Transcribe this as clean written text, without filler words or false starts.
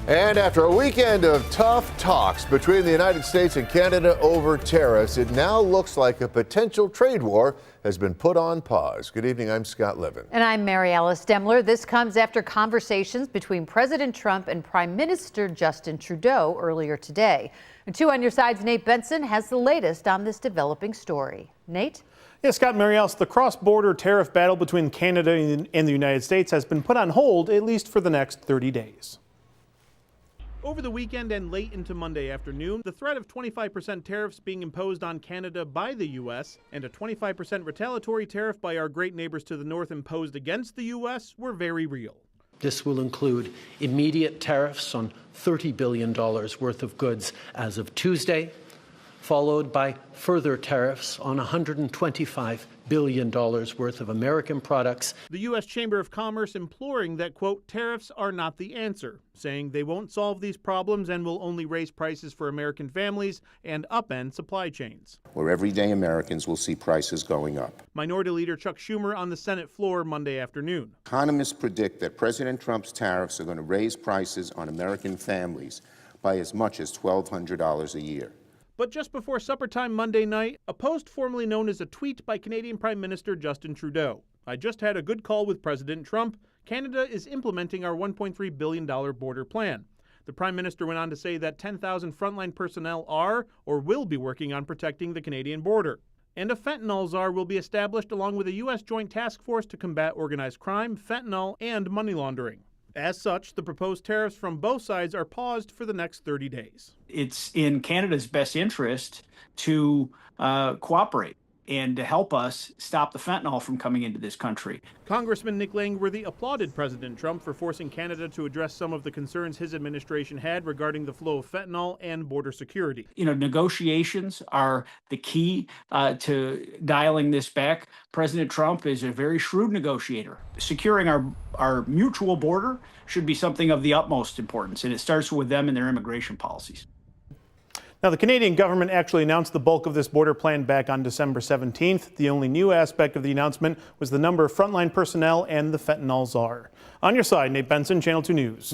And after a weekend of tough talks between the United States and Canada over tariffs, it now looks like a potential trade war has been put on pause. Good evening, I'm Scott Levin. And I'm Mary Alice Demler. This comes after conversations between President Trump and Prime Minister Justin Trudeau earlier today. And 2 on your side's Nate Benson has the latest on this developing story. Nate? Yeah, Scott, Mary Alice, the cross-border tariff battle between Canada and the United States has been put on hold, at least for the next 30 days. Over the weekend and late into Monday afternoon, the threat of 25% tariffs being imposed on Canada by the U.S. and a 25% retaliatory tariff by our great neighbors to the north imposed against the U.S. were very real. This will include immediate tariffs on $30 billion worth of goods as of Tuesday, followed by further tariffs on $125 billion worth of American products. The U.S. Chamber of Commerce imploring that, quote, tariffs are not the answer, saying they won't solve these problems and will only raise prices for American families and upend supply chains. Where everyday Americans will see prices going up. Minority Leader Chuck Schumer on the Senate floor Monday afternoon. Economists predict that President Trump's tariffs are going to raise prices on American families by as much as $1,200 a year. But just before supper time Monday night, a post formerly known as a tweet by Canadian Prime Minister Justin Trudeau. I just had a good call with President Trump. Canada is implementing our $1.3 billion border plan. The Prime Minister went on to say that 10,000 frontline personnel are or will be working on protecting the Canadian border. And a fentanyl czar will be established along with a U.S. joint task force to combat organized crime, fentanyl, and money laundering. As such, the proposed tariffs from both sides are paused for the next 30 days. It's in Canada's best interest to cooperate and to help us stop the fentanyl from coming into this country. Congressman Nick Langworthy applauded President Trump for forcing Canada to address some of the concerns his administration had regarding the flow of fentanyl and border security. You know, negotiations are the key to dialing this back. President Trump is a very shrewd negotiator. Securing our mutual border should be something of the utmost importance, and it starts with them and their immigration policies. Now, the Canadian government actually announced the bulk of this border plan back on December 17th. The only new aspect of the announcement was the number of frontline personnel and the fentanyl czar. On your side, Nate Benson, Channel 2 News.